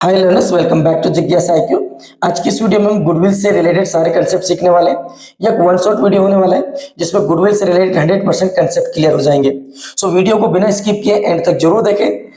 Hi learners, welcome back to जिज्ञासा IQ. आज की इस वीडियो में हम गुडविल से रिलेटेड सारे कंसेप्ट सीखने वाले हैं। यह वन शॉट वीडियो होने वाला है जिसमें गुडविल से रिलेटेड 100% कंसेप्ट क्लियर हो जाएंगे। सो वीडियो को बिना स्किप किए एंड तक जरूर देखें।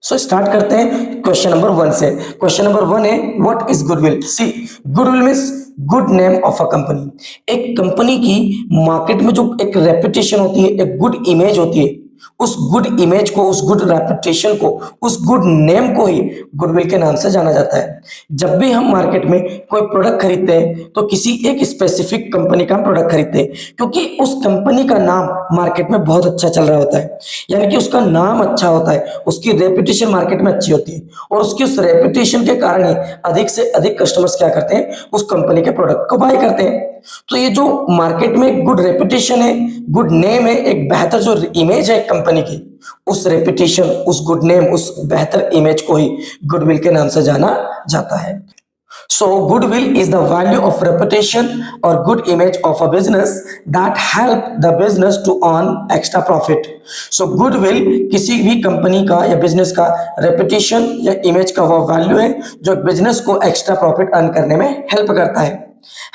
सो स्टार्ट करते हैं क्वेश्चन नंबर 1 से। क्वेश्चन नंबर 1 है, what is goodwill? See, goodwill means good name of a company. एक कंपनी की मार्केट में जो एक रेपुटेशन होती है, एक गुड इमेज होती है, उस गुड इमेज को, उस गुड रेपुटेशन को, उस गुड नेम को ही गुडविल के नाम से जाना जाता है। जब भी हम मार्केट में कोई प्रोडक्ट खरीदते हैं तो किसी एक स्पेसिफिक कंपनी का प्रोडक्ट खरीदते हैं क्योंकि उस कंपनी का नाम मार्केट में बहुत अच्छा चल रहा होता है, यानी कि उसका नाम अच्छा होता है, उसकी रेपुटेशन मार्केट में अच्छी होती है और उसकी उस रेपुटेशन के कारण ही अधिक से अधिक कस्टमर्स क्या करते हैं, उस कंपनी के प्रोडक्ट को बाय करते हैं। तो ये जो मार्केट में गुड रेपुटेशन है, गुड नेम है, एक बेहतर जो इमेज है कंपनी की, उस रेपुटेशन, उस गुड नेम, उस बेहतर इमेज को ही गुडविल के नाम से जाना जाता है। So goodwill is the value of reputation or good image of a business that help the business to earn extra profit. So goodwill किसी भी कंपनी का या बिजनेस का रेपुटेशन या इमेज का वो वैल्यू है जो बिजनेस को एक्स्ट्रा प्रॉफिट अर्न करने में हेल्प करता है।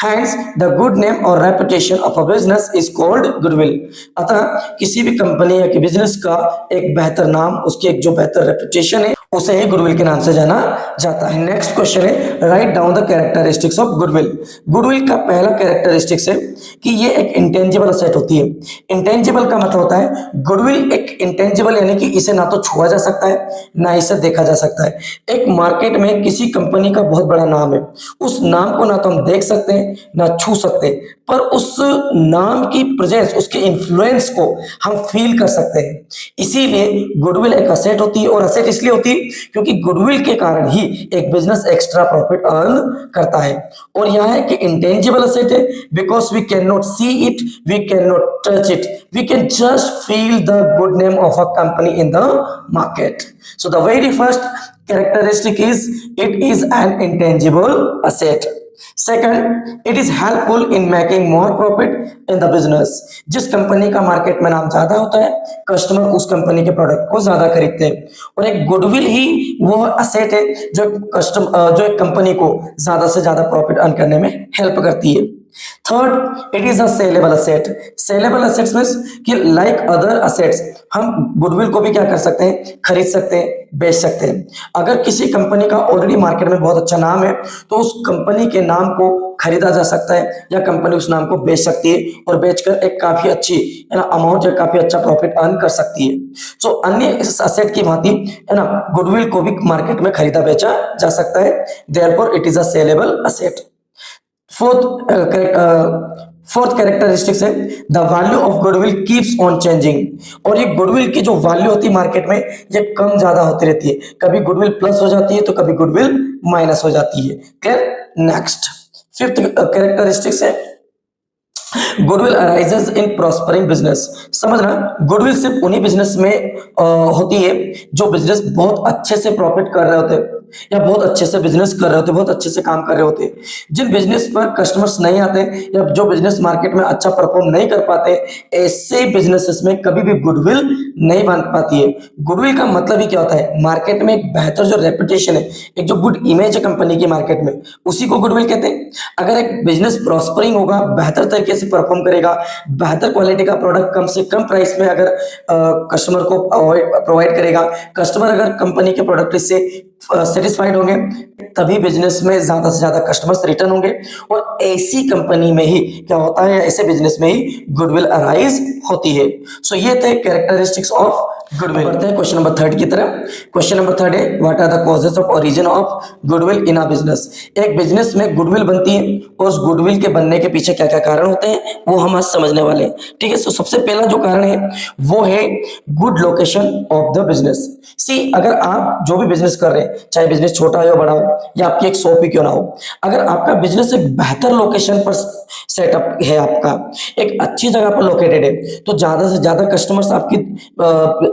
Hence, the good name or reputation of a business is called goodwill. अतः किसी भी कंपनी या बिजनेस का एक बेहतर नाम, उसकी एक जो बेहतर रेपुटेशन है, उसे ही गुडविल के नाम से जाना जाता है। नेक्स्ट क्वेश्चन है, write down the characteristics of goodwill. Goodwill का पहला कैरेक्टरिस्टिक्स है कि ये एक इंटेंजिबल असेट होती है। इंटेंजिबल का मतलब होता है, गुडविल एक इंटेंजिबल यानी कि इसे ना तो छुआ जा सकता है ना इसे देखा जा सकता है। एक मार्केट में किसी कंपनी का बहुत बड़ा नाम है, उस नाम को ना तो हम देख सकते हैं ना छू सकते, पर उस नाम की प्रेजेंस, उसके इन्फ्लुएंस को हम फील कर सकते हैं। इसीलिए गुडविल एक असेट होती है और असेट इसलिए होती है क्योंकि गुडविल के कारण ही एक बिजनेस एक्स्ट्रा प्रॉफिट अर्न करता है। और यह है कि इंटेंजिबल असेट है because we can not see it, we can not touch it, we can just feel the good name of a company in the market. So the very first characteristic is it is an intangible asset. Second, it is helpful in making more profit in the business. जिस company का market में नाम ज्यादा होता है, customer उस company के product को ज्यादा खरीदते हैं और एक गुडविल ही वो असेट है जो एक कंपनी को ज्यादा से ज्यादा प्रॉफिट अर्न करने में हेल्प करती है। Third, it is a saleable asset. Saleable assets means कि लाइक अदर असेट्स हम गुडविल को भी क्या कर सकते हैं, खरीद सकते हैं, बेच सकते हैं। अगर किसी कंपनी का ऑलरेडी मार्केट में बहुत अच्छा नाम है तो उस कंपनी के नाम को खरीदा जा सकता है या कंपनी उस नाम को बेच सकती है और बेचकर एक काफी अच्छी अमाउंट या काफी अच्छा प्रॉफिट अर्न कर सकती है। सो अन्य इस असेट की भांति है ना, गुडविल को भी मार्केट में खरीदा बेचा जा सकता है। Therefore it is a saleable asset. Fourth characteristics है, the value of goodwill keeps on changing. और ये गुडविल की जो वैल्यू होती है मार्केट में, ये कम ज्यादा होती रहती है। कभी गुडविल प्लस हो जाती है तो कभी गुडविल माइनस हो जाती है। क्लियर? नेक्स्ट फिफ्थ कैरेक्टरिस्टिक्स है, गुडविल अराइजेस इन प्रॉस्परिंग बिजनेस। समझना, गुडविल सिर्फ उन्हीं बिजनेस में होती है जो बिजनेस बहुत अच्छे से प्रॉफिट कर रहे होते हैं या बहुत अच्छे से बिजनेस कर रहे होते, बहुत अच्छे से काम कर रहे होते। जिन बिजनेस पर कस्टमर्स नहीं आते या जो बिजनेस मार्केट में अच्छा परफॉर्म नहीं कर पाते, ऐसे बिजनेसेस में कभी भी गुडविल नहीं बन पाती है। गुडविल का मतलब ही क्या होता है, मार्केट में एक बेहतर जो रेपुटेशन है, एक जो गुड इमेज है कंपनी की मार्केट में, उसी को गुडविल कहते हैं। अगर एक बिजनेस प्रॉस्परिंग होगा, बेहतर तरीके से परफॉर्म करेगा, बेहतर क्वालिटी का प्रोडक्ट कम से कम प्राइस में अगर कस्टमर को प्रोवाइड करेगा, कस्टमर अगर कंपनी के प्रोडक्ट से सेटिस्फाइड होंगे, तभी बिजनेस में ज्यादा से ज्यादा कस्टमर्स रिटर्न होंगे और ऐसी कंपनी में ही क्या होता है, ऐसे बिजनेस में ही गुडविल अराइज होती है। सो ये थे कैरेक्टरिस्टिक्स ऑफ गुडविल। बढ़ते हैं क्वेश्चन नंबर 3 की तरफ। क्वेश्चन नंबर 3 है, what are the causes of origin of goodwill in a business. एक बिजनेस में गुडविल बनती है और उस गुडविल के बनने के पीछे क्या क्या कारण होते हैं वो हम आज समझने वाले हैं। ठीक है, तो सबसे पहला जो कारण है वो है good location of the business. See, अगर आप जो भी बिजनेस कर रहे हैं, चाहे बिजनेस छोटा हो या बड़ा हो या आपकी एक शॉप ही क्यों ना हो, अगर आपका बिजनेस एक बेहतर लोकेशन पर सेटअप है, आपका एक अच्छी जगह पर लोकेटेड है, तो ज्यादा से ज्यादा कस्टमर्स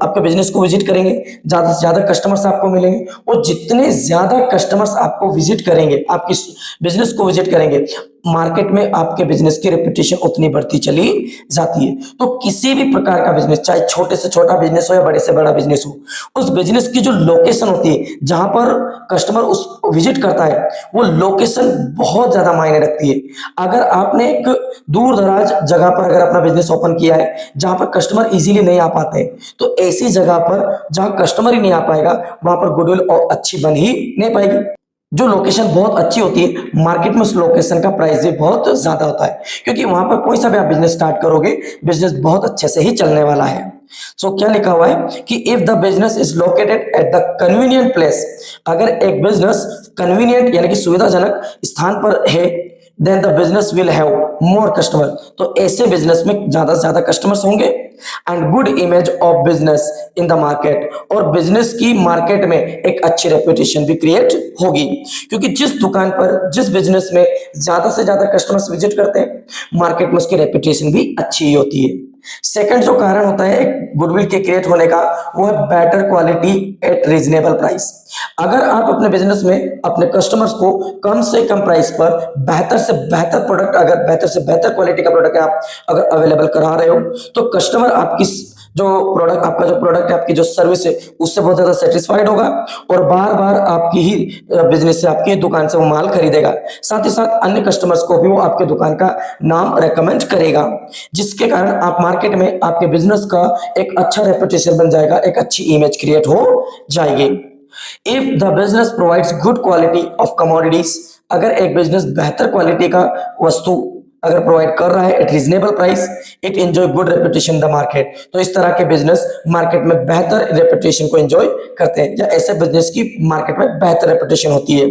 आपके बिजनेस को विजिट करेंगे, ज्यादा से ज्यादा कस्टमर्स आपको मिलेंगे, और जितने ज्यादा कस्टमर्स आपको विजिट करेंगे, आपकी बिजनेस को विजिट करेंगे, मार्केट में आपके बिजनेस की रेपुटेशन उतनी बढ़ती चली जाती है। तो किसी भी प्रकार का बिजनेस, चाहे छोटे से छोटा बिजनेस हो या बड़े से बड़ा बिजनेस हो, उस बिजनेस की जो लोकेशन होती है जहां पर कस्टमर उस विजिट करता है, वो लोकेशन बहुत ज्यादा मायने रखती है। अगर आपने एक दूर दराज जगह पर अगर अपना बिजनेस ओपन किया है जहां पर कस्टमर इजीली नहीं आ पाते, तो ऐसी जगह पर जहां कस्टमर ही नहीं आ पाएगा, वहां पर गुडविल अच्छी बन ही नहीं पाएगी। जो लोकेशन बहुत अच्छी होती है मार्केट में, उस लोकेशन का प्राइस भी बहुत ज्यादा होता है, क्योंकि वहां पर कोई सा भी आप बिजनेस स्टार्ट करोगे, बिजनेस बहुत अच्छे से ही चलने वाला है। सो क्या लिखा हुआ है कि if the business is located at the convenient place, अगर एक बिजनेस कन्वीनियंट यानी कि सुविधाजनक स्थान पर है, then the business will have more customer, तो ऐसे बिजनेस में ज्यादा से ज्यादा कस्टमर्स होंगे। And good image of business in the market, और बिजनेस की मार्केट में एक अच्छी रेपुटेशन भी क्रिएट होगी, क्योंकि जिस दुकान पर, जिस बिजनेस में ज्यादा से ज्यादा कस्टमर्स विजिट करते हैं, मार्केट में उसकी रेपुटेशन भी अच्छी ही होती है। सेकंड जो कारण होता है गुडविल के क्रिएट होने का, वो है better quality eight reasonable price. अगर आप अपने बिजनेस में अपने कस्टमर्स को कम से कम प्राइस पर बेहतर से बेहतर प्रोडक्ट, अगर बेहतर से बेहतर क्वालिटी का प्रोडक्ट आप अगर अवेलेबल करा रहे हो, तो कस्टमर आपकी जो प्रोडक्ट, आपका जो प्रोडक्ट है, आपकी जो सर्विस है, उससे बहुत ज्यादा सेटिस्फाइड होगा और बार बार आपकी ही बिजनेस से, आपकी दुकान से वो माल खरीदेगा। साथ ही साथ अन्य कस्टमर्स को भी वो आपके दुकान का नाम रेकमेंड करेगा, जिसके कारण आप मार्केट में आपके बिजनेस का एक अच्छा रेपुटेशन बन जाएगा, एक अच्छी इमेज क्रिएट हो जाएगी। If the business provides good quality of commodities, अगर एक बिजनेस बेहतर क्वालिटी का वस्तु अगर प्रोवाइड कर रहा है eight reasonable price, it enjoy good reputation in the market, तो इस तरह के बिजनेस मार्केट में बेहतर रेपुटेशन को एंजॉय करते हैं, या ऐसे बिजनेस की मार्केट में बेहतर रेपुटेशन होती है।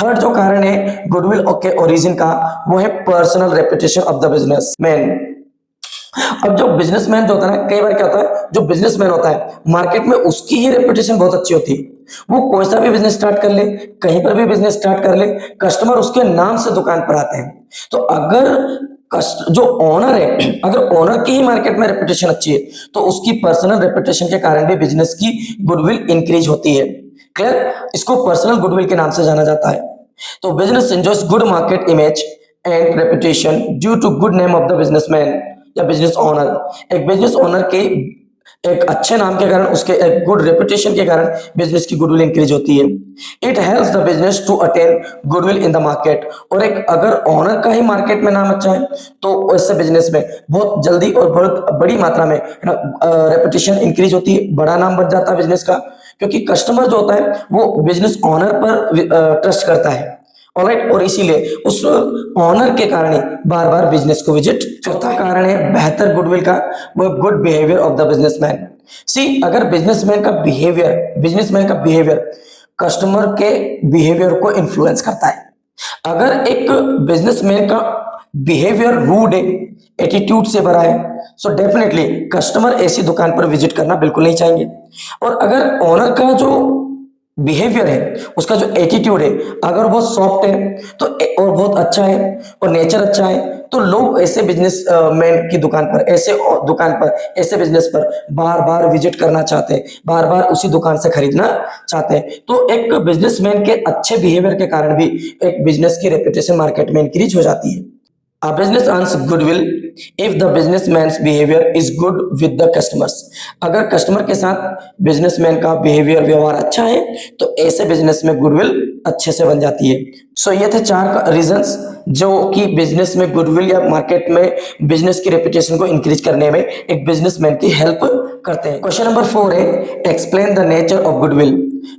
थर्ड जो कारण है गुडविल के ओरिजिन का, वो है personal reputation of the businessman. अब जो बिजनेसमैन जो होता है ना, कई बार क्या होता है, जो बिजनेसमैन होता है मार्केट में उसकी ही रेपुटेशन बहुत अच्छी होती है, वो कोई सा भी बिजनेस स्टार्ट कर ले, कहीं पर भी बिजनेस स्टार्ट कर ले, कस्टमर उसके नाम से दुकान पर आते हैं। तो अगर जो ओनर है, अगर ओनर की ही मार्केट में रेपुटेशन अच्छी है, तो उसकी पर्सनल रेपुटेशन के कारण भी बिजनेस की गुडविल इंक्रीज होती है। क्लियर? इसको पर्सनल गुडविल के नाम से जाना जाता है। तो business enjoys good market image and reputation due to good name of the businessman या बिजनेस ओनर। एक बिजनेस ओनर के एक अच्छे नाम के कारण, उसके एक गुड रेपुटेशन के कारण बिजनेस की गुडविल इंक्रीज होती है। It helps the business to attain goodwill in the market, और एक अगर ओनर का ही मार्केट में नाम अच्छा है, तो ऐसे बिजनेस में बहुत जल्दी और बहुत बड़ी मात्रा में रेपुटेशन इंक्रीज होती है, बड़ा नाम बन जाता है बिजनेस का, क्योंकि कस्टमर जो होता है वो बिजनेस ओनर पर ट्रस्ट करता है। ऑलराइट, और इसीलिए उस ऑनर के कारण ही बार बार बिजनेस को विजिट करता है। कारण है बेहतर गुडविल का, वो good behaviour of the businessman. See, अगर बिजनेसमैन का बिहेवियर कस्टमर के बिहेवियर को इन्फ्लुएंस करता है। अगर एक बिजनेसमैन का बिहेवियर रूड है, एटीट्यूड से भरा है, सो डेफिनेटली कस्टमर ऐसी दुकान पर विजिट करना बिल्कुल नहीं चाहेंगे। और अगर ओनर का जो बिहेवियर है, उसका जो एटीट्यूड है, अगर बहुत सॉफ्ट है तो और बहुत अच्छा है और नेचर अच्छा है, तो लोग ऐसे बिजनेस मैन की दुकान पर, ऐसे बिजनेस पर बार बार विजिट करना चाहते हैं, बार बार उसी दुकान से खरीदना चाहते हैं। तो एक बिजनेसमैन के अच्छे बिहेवियर के कारण भी एक बिजनेस की रेपुटेशन मार्केट में इंक्रीज हो जाती है। A business earns goodwill if the businessman's behavior is good with the customers. अगर कस्टमर के साथ बिजनेसमैन का बिहेवियर, व्यवहार अच्छा है, तो ऐसे बिजनेस में गुडविल अच्छे से बन जाती है। सो ये थे 4 रीजंस जो कि बिजनेस में गुडविल या मार्केट में बिजनेस की रेपुटेशन को इंक्रीज करने में एक बिजनेसमैन की हेल्प करते हैं। क्वेश्चन नंबर 4 है, explain the nature of goodwill.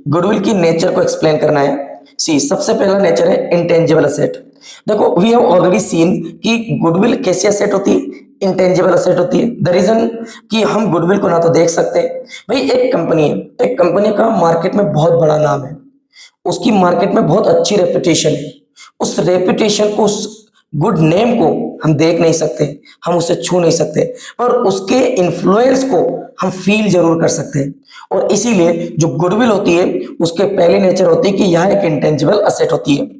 Goodwill की नेचर को एक्सप्लेन करना है। सी, सबसे पहला नेचर है इंटेंजिबल असेट। देखो, वी हैव ऑलरेडी सीन कि गुडविल कैसी असेट होती है, इंटेंजिबल असेट होती है। द रीजन कि हम गुडविल को ना तो देख सकते, भाई एक कंपनी है, एक कंपनी का मार्केट में बहुत बड़ा नाम है, उसकी मार्केट में बहुत अच्छी रेपुटेशन है, उस रेपुटेशन को, उस गुड नेम को हम देख नहीं सकते, हम उसे छू नहीं सकते, पर उसके इन्फ्लुएंस को हम फील जरूर कर सकते हैं। और इसीलिए जो गुडविल होती है उसके पहले नेचर होती है कि यह एक इंटेंजिबल असेट होती है।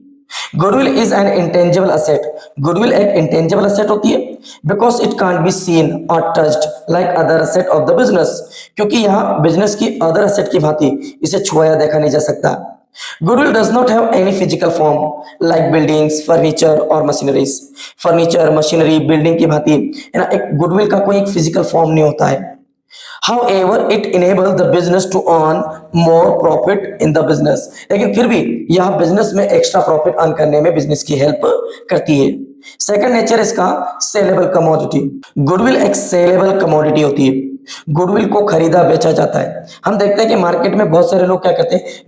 Goodwill is an intangible asset, goodwill एक इंटेंजिबल असेट होती है because it can't be seen और touched like other asset of the business, क्योंकि यहाँ बिजनेस की अदर असेट की भांति इसे छुआ या देखा नहीं जा सकता। Goodwill does not have any physical form like buildings, furniture or machineries. Furniture, machinery, building की भांति है ना, एक गुडविल का कोई एक फिजिकल फॉर्म नहीं होता है। However, it enable the business to earn more profit in the business. लेकिन फिर भी यह बिजनेस में एक्स्ट्रा प्रॉफिट अर्न करने में बिजनेस की हेल्प करती है। सेकंड नेचर इसका सेलेबल कमोडिटी। गुडविल एक सेलेबल कमोडिटी होती है, गुडविल को खरीदा बेचा जाता है। हम देखते हैं कि मार्केट में बहुत सारे लोग क्या करते हैं,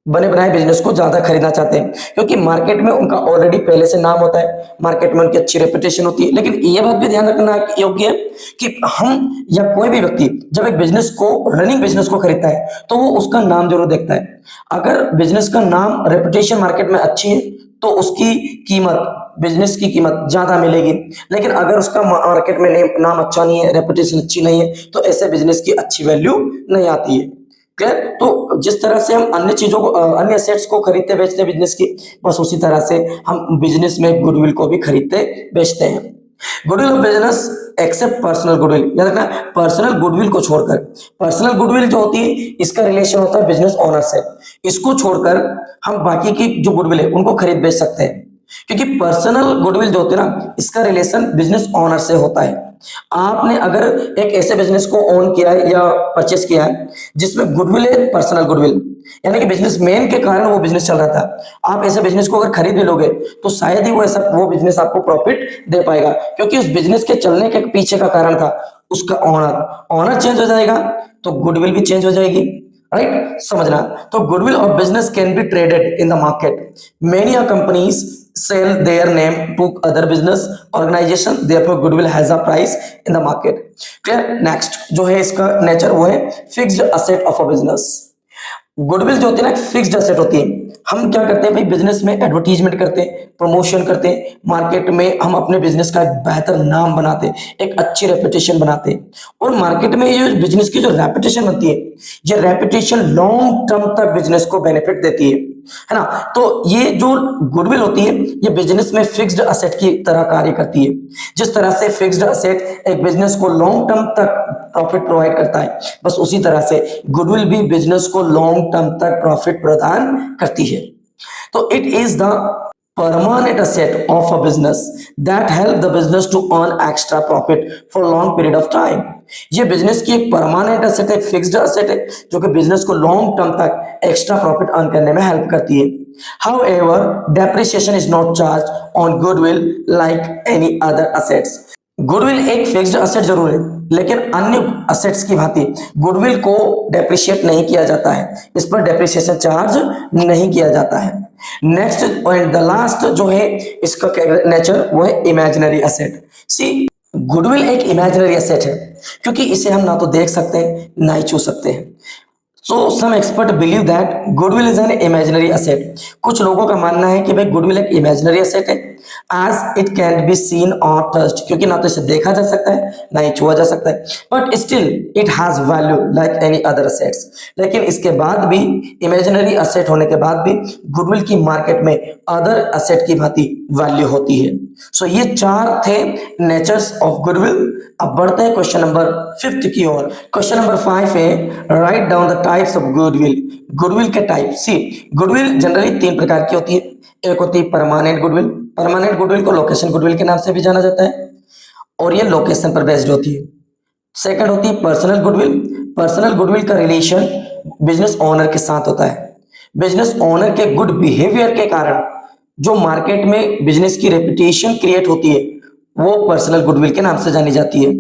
बने बनाए बिजनेस को ज्यादा खरीदना चाहते हैं, क्योंकि मार्केट में उनका ऑलरेडी पहले से नाम होता है, मार्केट में उनकी अच्छी रेपुटेशन होती है। लेकिन यह बात भी ध्यान रखना योग्य है कि हम या कोई भी व्यक्ति जब एक बिजनेस को, रनिंग बिजनेस को खरीदता है तो वो उसका नाम जरूर देखता है। अगर बिजनेस का नाम, रेपुटेशन मार्केट में अच्छी है तो उसकी कीमत, बिजनेस की कीमत ज्यादा मिलेगी। लेकिन अगर उसका मार्केट में नाम अच्छा नहीं है, रेपुटेशन अच्छी नहीं है, तो ऐसे बिजनेस की अच्छी वैल्यू नहीं आती है। क्लियर? तो जिस तरह से हम अन्य चीजों को, अन्य एसेट्स को खरीदते बेचते बिजनेस की, बस उसी तरह से हम बिजनेस में गुडविल को भी खरीदते बेचते हैं। Goodwill of business except personal goodwill, याद रखना, पर्सनल गुडविल को छोड़कर, पर्सनल गुडविल जो होती है इसका रिलेशन होता है बिजनेस ओनर से, इसको छोड़कर हम बाकी की जो गुडविल है उनको खरीद बेच सकते हैं, क्योंकि पर्सनल गुडविल जो होती है ना, इसका रिलेशन बिजनेस ओनर से होता है। आपने अगर एक ऐसे बिजनेस को ओन किया है या परचेस किया है जिसमें गुडविल है, पर्सनल गुडविल, यानी कि बिजनेसमैन के कारण वो बिजनेस चल रहा था, आप ऐसे बिजनेस को अगर खरीद भी लोगे तो शायद ही वो बिजनेस आपको प्रॉफिट दे पाएगा, क्योंकि उस बिजनेस के चलने के पीछे का कारण था उसका ओनर चेंज हो जाएगा तो गुडविल भी चेंज हो जाएगी। राइट, समझना। तो goodwill of business can be traded in the market. Many companies sell their name to other business organization, therefore goodwill has a price in the market. Clear? Next जो है इसका nature वो है fixed asset of a business. Goodwill जो होती है ना, fixed asset होती है। हम क्या करते हैं भाई, बिजनेस में एडवर्टीजमेंट करते हैं, प्रमोशन करते हैं, मार्केट में हम अपने बिजनेस का एक बेहतर नाम बनाते हैं, एक अच्छी रेपुटेशन बनाते हैं, और मार्केट में ये बिजनेस की जो रेपुटेशन बनती है, ये रेपुटेशन लॉन्ग टर्म तक बिजनेस को बेनिफिट देती है ना। तो ये जो गुडविल होती है ये बिजनेस में फिक्स्ड असेट की तरह कार्य करती है। जिस तरह से फिक्स्ड असेट एक बिजनेस को लॉन्ग टर्म तक प्रॉफिट प्रोवाइड करता है, बस उसी तरह से गुडविल भी बिजनेस को लॉन्ग टर्म तक प्रॉफिट प्रदान करती है। तो it is the permanent asset of a business that help the business to earn extra profit for long period of time। ये बिजनेस की एक परमानेंट एसेट है, फिक्स्ड एसेट है, जो कि बिजनेस को लॉन्ग टर्म तक एक्स्ट्रा प्रॉफिट अर्न करने में हेल्प करती है। However, depreciation is not charged on goodwill like any other assets। Goodwill एक फिक्स्ड एसेट जरूर है, लेकिन अन्य असेट्स की भांति गुडविल को डेप्रिशिएट नहीं किया जाता है, इस पर डेप्रिसिएशन चार्ज नहीं किया जाता है। नेक्स्ट एंड द लास्ट जो है इसका नेचर वो है इमेजिनरी एसेट। सी, गुडविल एक इमेजिनरी एसेट है, क्योंकि इसे हम ना तो देख सकते हैं ना ही छू सकते हैं। So some expert believe that goodwill is an imaginary asset। कुछ लोगों का मानना है कि भाई गुडविल एक इमेजिनरी एसेट है, as it can be seen or touched, क्योंकि ना तो इसे देखा जा सकता है ना ही छुआ जा सकता है, but still it has value like any other assets। लेकिन इसके बाद भी, इमेजिनरी एसेट होने के बाद भी गुडविल की मार्केट में अदर एसेट की भांति वैल्यू होती है। सो ये चार थे नेचर्स ऑफ गुडविल। अब बढ़ते हैं क्वेश्चन नंबर 5 की ओर। क्वेश्चन नंबर 5 है write down the types of goodwill. Goodwill के टाइप। सी, गुडविल जनरली 3 प्रकार की होती है। एक होती है परमानेंट गुडविल। परमानेंट गुडविल को लोकेशन गुडविल के नाम से भी जाना जाता है और ये लोकेशन पर बेस्ड होती है। सेकंड होती है पर्सनल गुडविल। पर्सनल गुडविल का रिलेशन बिजनेस ओनर के साथ होता है। बिजनेस ओनर के गुड बिहेवियर के कारण जो मार्केट में बिजनेस की रेपुटेशन क्रिएट होती है वो पर्सनल गुडविल के नाम से जानी जाती है।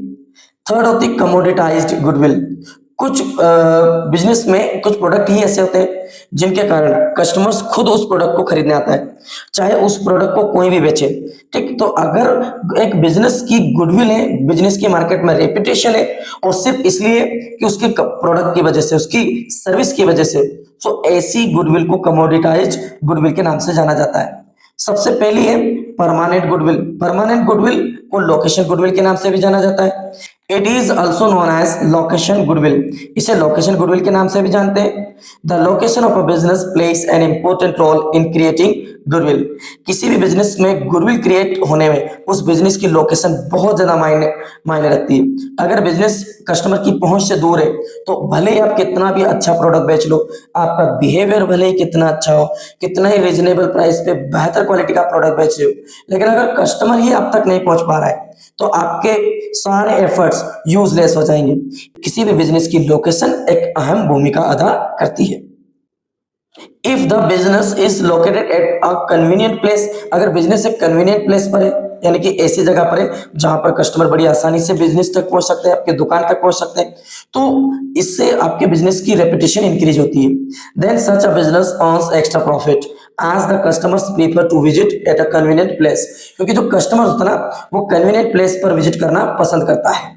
थर्ड होती है कमोडिटाइज्ड गुडविल। कुछ बिजनेस में कुछ प्रोडक्ट ही ऐसे होते हैं जिनके कारण कस्टमर्स खुद उस प्रोडक्ट को खरीदने आता है, चाहे उस प्रोडक्ट को कोई भी बेचे। ठीक, तो अगर एक बिजनेस की गुडविल है, बिजनेस की मार्केट में रेपुटेशन है और सिर्फ इसलिए कि उसके प्रोडक्ट की वजह से, उसकी सर्विस की वजह से, तो ऐसी गुडविल को कमोडिटाइज्ड गुडविल के नाम से जाना जाता है। सबसे पहली है परमानेंट गुडविल। परमानेंट गुडविल को लोकेशन गुडविल के नाम से भी जाना जाता है। It is also known as location goodwill, इसे लोकेशन गुडविल के नाम से भी जानते हैं। The location of a business plays an important role in creating goodwill, किसी भी बिजनेस में गुडविल क्रिएट होने में उस बिजनेस की लोकेशन बहुत ज्यादा मायने मायने रखती है। अगर बिजनेस कस्टमर की पहुंच से दूर है तो भले ही आप कितना भी अच्छा प्रोडक्ट बेच लो, आपका बिहेवियर भले ही कितना अच्छा हो, कितना ही रीजनेबल प्राइस पे बेहतर क्वालिटी का प्रोडक्ट बेच रहे हो, लेकिन अगर कस्टमर ही आप तक नहीं पहुंच पा रहा है तो आपके सारे एफर्ट्स यूजलेस हो जाएंगे। किसी भी बिजनेस की लोकेशन एक अहम भूमिका अदा करती है। If the business is located at a convenient place, अगर बिजनेस एक कन्वीनियंट प्लेस पर है, यानी कि ऐसी जगह पर है जहां पर कस्टमर बड़ी आसानी से बिजनेस तक पहुंच सकते हैं, आपके दुकान तक पहुंच सकते हैं, तो इससे आपके बिजनेस की रेपुटेशन इंक्रीज होती है। Then such a business earns extra profit as the customers prefer to visit at a convenient place, क्योंकि जो कस्टमर होता है ना वो कन्वीनियंट प्लेस पर विजिट करना पसंद करता है।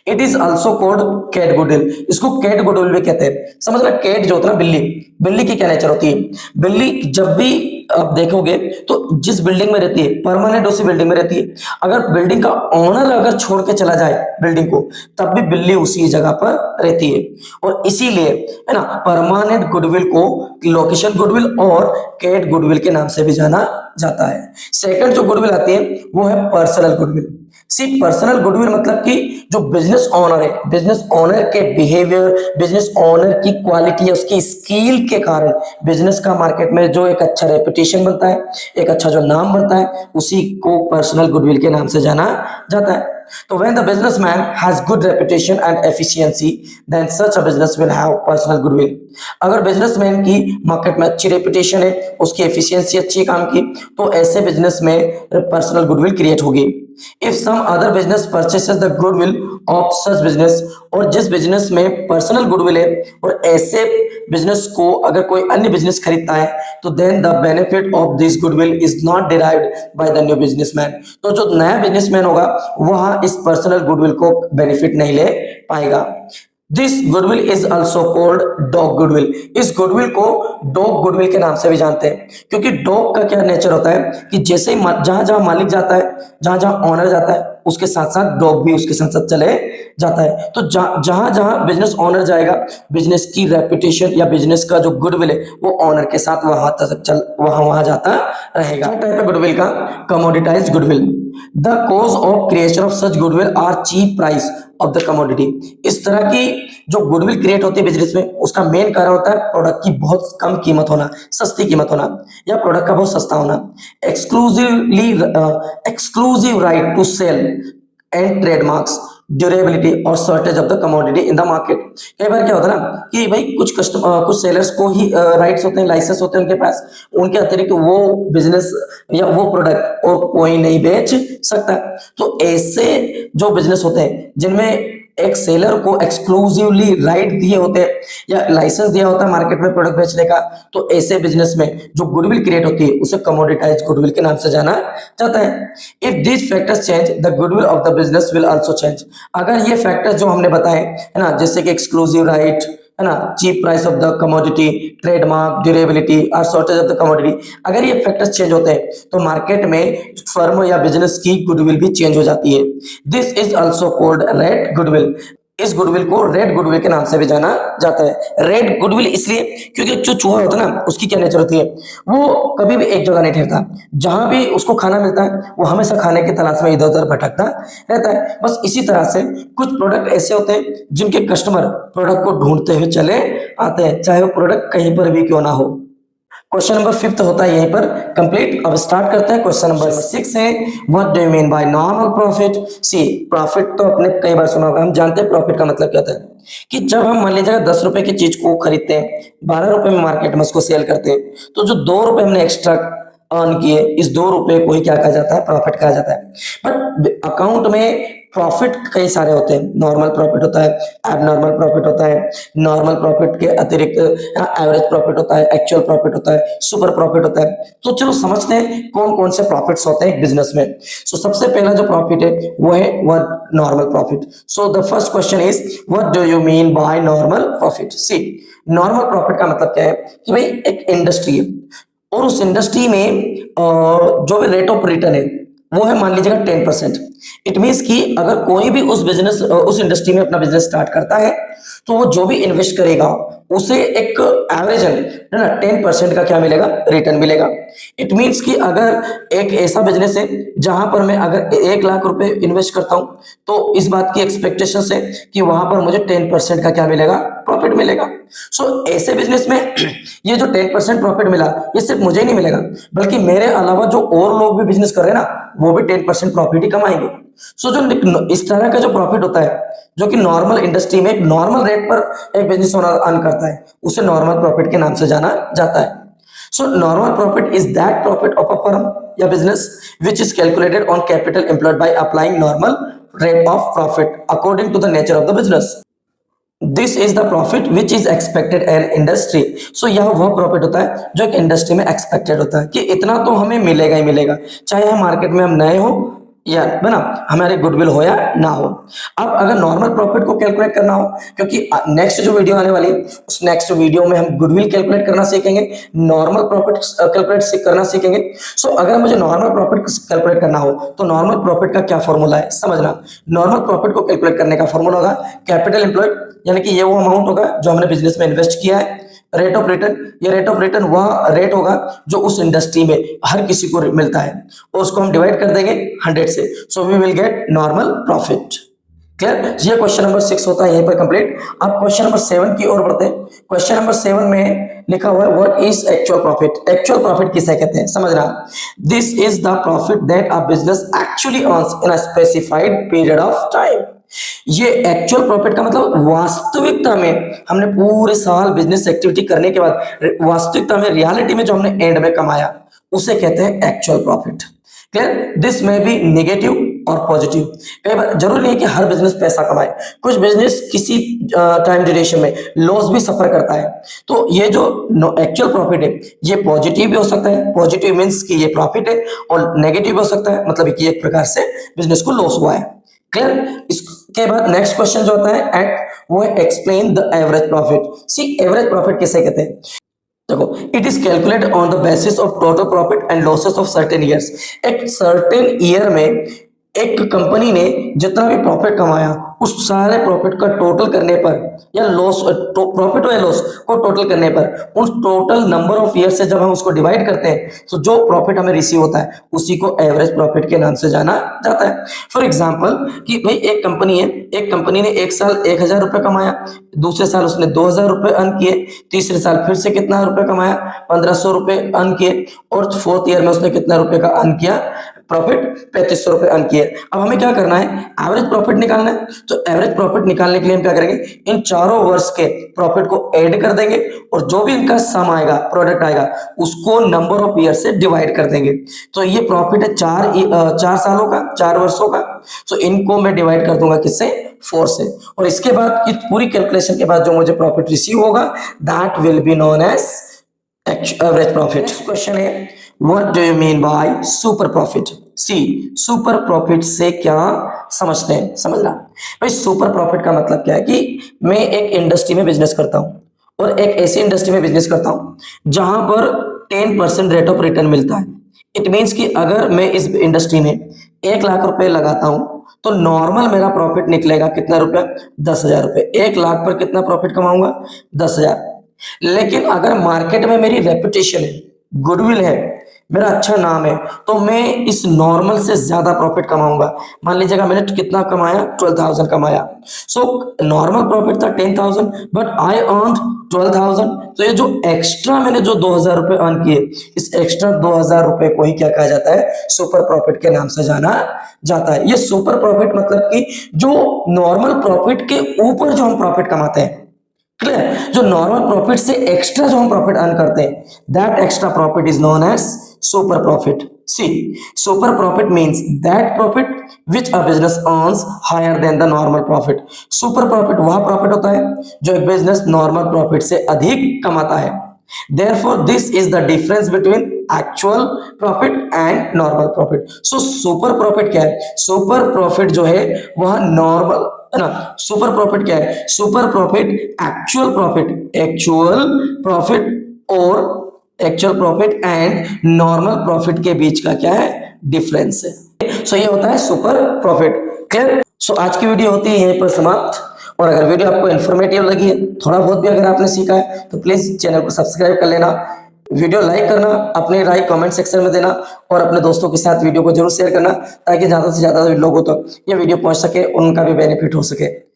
It is also called cat goodwill, इसको कैट गुडविल भी कहते हैं। समझ लो कैट जो होता है ना बिल्ली, बिल्ली की क्या नेचर होती है, बिल्ली जब भी आप देखोगे तो जिस बिल्डिंग में रहती है परमानेंट उसी बिल्डिंग में रहती है। अगर बिल्डिंग का ओनर अगर छोड़ के चला जाए बिल्डिंग को तब भी बिल्ली उसी जगह पर रहती है, और इसीलिए है ना परमानेंट गुडविल को लोकेशन गुडविल और कैट गुडविल के नाम से भी जाना जाता है। सेकंड जो गुडविल आती है वो है पर्सनल गुडविल। सी पर्सनल गुडविल मतलब कि जो बिजनेस ओनर है, बिजनेस ओनर के बिहेवियर, बिजनेस ओनर की क्वालिटी, उसकी स्किल के कारण बिजनेस का मार्केट में जो एक अच्छा रेपुटेशन बनता है, एक अच्छा जो नाम बनता है, उसी को पर्सनल गुडविल के नाम से जाना जाता है। तो when the businessman has good reputation and efficiency, then such a business will have personal goodwill. अगर बिजनेसमैन की मार्केट में अच्छी रेपुटेशन है, उसकी एफिशिएंसी अच्छी है काम की, तो ऐसे बिजनेस में पर्सनल गुडविल क्रिएट होगी। If some other business purchases the goodwill of such business, और जिस बिजनेस में पर्सनल गुडविल है और ऐसे बिजनेस को अगर कोई अन्य बिजनेस खरीदता है तो then the benefit of this goodwill is not derived by the new businessman, तो जो नया बिजनेसमैन होगा वह इस पर्सनल गुडविल को बेनिफिट नहीं ले पाएगा। This goodwill is also cold dog goodwill, इस गुडविल को डॉग गुडविल के नाम से भी जानते हैं, क्योंकि डॉग का क्या नेचर होता है कि जैसे ही जहां जहां मालिक जाता है, जहां जहां ऑनर जाता है, उसके साथ साथ डॉग भी उसके साथ साथ चले जाता है। तो जहां जहां बिजनेस ऑनर जाएगा, बिजनेस की रेपुटेशन या बिजनेस का जो गुडविल है वो ऑनर के साथ वहां तक चल वहां जाता रहेगा। टाइप है गुडविल का, commoditized goodwill. The cause of creation of such goodwill are cheap price of the commodity, इस तरह की जो गुडविल क्रिएट होती है बिजनेस में उसका मेन कारण होता है प्रोडक्ट की बहुत कम कीमत होना, सस्ती कीमत होना, या प्रोडक्ट का बहुत सस्ता होना। Exclusive right to sell and trademarks, durability और shortage of the commodity in the market. कई बार क्या होता है ना कि भाई कुछ सेलर्स को ही राइट्स होते हैं, लाइसेंस होते हैं उनके पास, उनके अतिरिक्त वो बिजनेस या वो प्रोडक्ट और कोई नहीं बेच सकता। तो ऐसे जो बिजनेस होते हैं जिनमें एक सेलर को एक्सक्लूसिवली राइट दिए होते हैं या लाइसेंस दिया होता है मार्केट में प्रोडक्ट बेचने का, तो ऐसे बिजनेस में जो गुडविल क्रिएट होती है उसे कमोडिटाइज्ड गुडविल के नाम से जाना जाता है। If this factors change the goodwill of the business will also change, अगर ये फैक्टर्स जो हमने बताए है ना, जैसे कि एक्सक्लूसिव राइट है ना, cheap price of the commodity, trademark, durability और शॉर्टेज ऑफ द कमोडिटी, अगर ये फैक्टर्स चेंज होते हैं तो मार्केट में फर्म या बिजनेस की गुडविल भी चेंज हो जाती है। This is also called red goodwill, इस गुडविल को रेड गुडविल के नाम से भी जाना जाता है। रेड गुडविल इसलिए क्योंकि जो चूहा होता है ना उसकी क्या नेचर होती है, वो कभी भी एक जगह नहीं ठहरता, जहां भी उसको खाना मिलता है वो हमेशा खाने की तलाश में इधर उधर भटकता रहता है। बस इसी तरह से कुछ प्रोडक्ट ऐसे होते हैं जिनके कस्टमर प्रोडक्ट को ढूंढते हुए चले आते हैं, चाहे वो प्रोडक्ट कहीं पर भी क्यों ना हो। क्वेश्चन नंबर 5 होता है यहीं पर कंप्लीट। अब स्टार्ट करते हैं। क्वेश्चन नंबर 6 है what do you mean by normal profit. See profit तो आपने कई बार सुना होगा, हम जानते हैं प्रॉफिट का मतलब क्या होता है कि जब हम मान लीजिए 10 रुपए की चीज को खरीदते हैं, 12 रुपए में मार्केट में उसको सेल करते हैं, तो जो 2 रुपए हमने एक्स्ट्रा अर्न किए, इस 2 रुपए को ही क्या कहा जाता है, प्रॉफिट कहा जाता है। बट अकाउंट में प्रॉफिट कई सारे होते हैं, नॉर्मल प्रॉफिट होता है, एबनॉर्मल प्रॉफिट होता है, नॉर्मल प्रॉफिट के अतिरिक्त एवरेज प्रॉफिट होता है, एक्चुअल प्रॉफिट होता है, सुपर प्रॉफिट होता है। तो चलो समझते हैं कौन कौन से प्रॉफिट्स होते हैं एक बिजनेस में। सो सबसे पहला जो प्रॉफिट है वो है normal profit. So the first question is what do you mean by normal profit. See normal profit का मतलब क्या है कि भाई एक इंडस्ट्री है और उस इंडस्ट्री में जो भी रेट ऑफ रिटर्न है वो है मान लीजिएगा 10%। इट मीन्स कि अगर कोई भी उस इंडस्ट्री में अपना बिजनेस स्टार्ट करता है तो वो जो भी इन्वेस्ट करेगा उसे एक एवरेज है ना 10% का क्या मिलेगा, रिटर्न मिलेगा। इट मीन्स कि अगर एक ऐसा बिजनेस है जहां पर मैं अगर 1 लाख रुपए इन्वेस्ट करता हूं तो इस बात की एक्सपेक्टेशन है कि वहां पर मुझे 10% का क्या मिलेगा, प्रॉफिट मिलेगा। सो ऐसे बिजनेस में ये जो 10% प्रॉफिट मिला ये सिर्फ मुझे नहीं मिलेगा बल्कि मेरे अलावा जो और लोग भी बिजनेस कर रहे हैं ना वो भी 10% प्रॉफिट ही कमाएंगे। सो जो इस तरह का जो प्रॉफिट होता है जो कि नॉर्मल इंडस्ट्री में एक नॉर्मल रेट पर एक बिजनेस ओनर अर्न करता है उसे नॉर्मल प्रॉफिट के नाम से जाना जाता है। So normal profit is that profit of a firm या business which is calculated on capital employed by applying normal rate of profit according to the nature of the business. This is the profit which is expected in industry. So यह वह profit होता है जो एक industry में expected होता है कि इतना तो हमें मिलेगा ही मिलेगा, चाहे हम मार्केट में हम नए हो या ना हमारे गुडविल हो या ना हो। अब अगर नॉर्मल प्रॉफिट को कैलकुलेट करना हो, क्योंकि नेक्स्ट जो वीडियो आने वाली है उस नेक्स्ट वीडियो में हम गुडविल कैलकुलेट करना सीखेंगे, नॉर्मल प्रॉफिट कैलकुलेट करना सीखेंगे। सो अगर मुझे नॉर्मल प्रॉफिट कैलकुलेट करना हो तो नॉर्मल प्रॉफिट का क्या फॉर्मूला है समझना। नॉर्मल प्रॉफिट को कैलकुलेट करने का फॉर्मूला होगा कैपिटल एम्प्लॉयड, यानी कि ये वो अमाउंट होगा जो हमने बिजनेस में इन्वेस्ट किया है। रेट ऑफ रिटर्न, ये रेट ऑफ रिटर्न वह रेट होगा जो उस इंडस्ट्री में हर किसी को मिलता है और उसको हम डिवाइड कर देंगे 100 से। So we will get normal profit. Clear? ये क्वेश्चन नंबर 6 होता है यहीं पर कंप्लीट। अब क्वेश्चन नंबर 7 की ओर बढ़ते हैं। क्वेश्चन नंबर 7 में लिखा हुआ है what is actual profit. Actual profit किसे कहते हैं समझना। This is the profit that a business actually earns in a specified period of time. ये एक्चुअल प्रॉफिट का मतलब वास्तविकता में हमने पूरे साल बिजनेस एक्टिविटी करने के बाद वास्तविकता में रियलिटी में जो हमने एंड में कमाया उसे कहते हैं एक्चुअल प्रॉफिट। क्लियर? दिस में बी नेगेटिव और पॉजिटिव। कई बार जरूरी नहीं है कि हर बिजनेस पैसा कमाए, कुछ बिजनेस किसी टाइम ड्यूरेशन में लॉस भी सफर करता है। तो ये जो एक्चुअल प्रॉफिट है ये पॉजिटिव भी हो सकता है, पॉजिटिव मींस कि ये प्रॉफिट है, और नेगेटिव हो सकता है मतलब कि एक प्रकार से बिजनेस को लॉस हुआ है। क्लियर? इसके बाद नेक्स्ट क्वेश्चन जो होता है एट वो explain the average profit. See average profit किसे कहते हैं? देखो, it is calculated on the basis of total profit and losses of certain years. एक सर्टेन ईयर में एक कंपनी ने जितना भी प्रॉफिट कमाया उस सारे प्रॉफिट का टोटल करने पर या लॉस प्रॉफिट हो या लॉस को टोटल करने पर उस टोटल नंबर ऑफ ईयर से जब हम उसको डिवाइड करते हैं तो जो प्रॉफिट हमें रिसीव होता है उसी को एवरेज प्रॉफिट के नाम से जाना जाता है। फॉर एग्जांपल कि भाई एक कंपनी है, एक कंपनी ने एक साल 1000 रुपए कमाया, दूसरे साल उसने 2000 रुपए अर्न किए, तीसरे साल फिर से कितना रुपए कमाया 1500 रुपए अर्न किए, और फोर्थ ईयर में उसने कितना रुपए का अर्न किया प्रॉफिट 3500 रुपए अर्न किए। अब हमें क्या करना है, एवरेज प्रॉफिट निकालना है। तो एवरेज प्रॉफिट निकालने के लिए हम क्या करेंगे, इन चारों वर्ष के प्रॉफिट को ऐड कर देंगे और जो भी इनका सम आएगा, प्रोडक्ट आएगा, उसको नंबर ऑफ ईयर से डिवाइड कर देंगे। तो ये प्रॉफिट है 4 सालों का, 4 वर्षों का। तो इनको मैं डिवाइड कर दूंगा किससे, 4 से। और इसके बाद इस पूरी कैलकुलेशन के बाद जो मुझे प्रॉफिट रिसीव होगा that will be known as average profit. Next question है what do you mean by super profit. See super profit से क्या समझते हैं, समझना भाई। सुपर प्रॉफिट का मतलब क्या है कि मैं एक इंडस्ट्री में बिजनेस करता हूं और एक ऐसी इंडस्ट्री में बिजनेस करता हूं जहां पर 10% रेट ऑफ रिटर्न मिलता है। इट मीन्स कि अगर मैं इस इंडस्ट्री में 1 लाख रुपए लगाता हूं तो नॉर्मल मेरा प्रॉफिट निकलेगा कितना रुपया, 10,000 रुपए। 1 लाख पर कितना प्रॉफिट कमाऊंगा, 10,000। लेकिन अगर मार्केट में मेरी रेपुटेशन है, गुडविल है, मेरा अच्छा नाम है, तो मैं इस नॉर्मल से ज्यादा प्रॉफिट कमाऊंगा। मान लीजिएगा मैंने कितना कमाया, 12,000 कमाया। सो नॉर्मल प्रॉफिट था 10,000 बट आई अर्न 12,000। तो ये जो एक्स्ट्रा मैंने जो 2,000 रुपए अर्न किए, इस एक्स्ट्रा 2,000 रुपए को ही क्या कहा जाता है, सुपर प्रॉफिट के नाम से जाना जाता है। ये सुपर प्रॉफिट मतलब कि जो नॉर्मल प्रॉफिट के ऊपर जो हम प्रॉफिट कमाते हैं, क्लियर, जो नॉर्मल प्रॉफिट से एक्स्ट्रा जो हम प्रॉफिट अर्न करते हैं, that extra profit is known as super profit. See super profit means that profit which a business earns higher than the normal profit. Super profit वह profit होता है जो एक बिजनेस नॉर्मल प्रॉफिट से अधिक कमाता है। Therefore, this is the difference between actual profit and normal profit. So, super profit क्या है? Super profit जो है वह normal है ना। सुपर प्रॉफिट क्या है? सुपर प्रॉफिट एक्चुअल प्रॉफिट और actual profit and normal profit के बीच का क्या है, डिफरेंस है। सो ये होता है सुपर प्रॉफिट। क्लियर। सो आज की वीडियो होती है यहीं पर समाप्त। और अगर वीडियो आपको इन्फॉर्मेटिव लगी है, थोड़ा बहुत भी अगर आपने सीखा है, तो प्लीज चैनल को सब्सक्राइब कर लेना, वीडियो लाइक करना, अपनी राय कमेंट सेक्शन में देना और अपने दोस्तों के साथ वीडियो को जरूर शेयर करना, ताकि ज्यादा से ज्यादा लोगों तक ये वीडियो पहुंच सके, उनका भी बेनिफिट हो सके।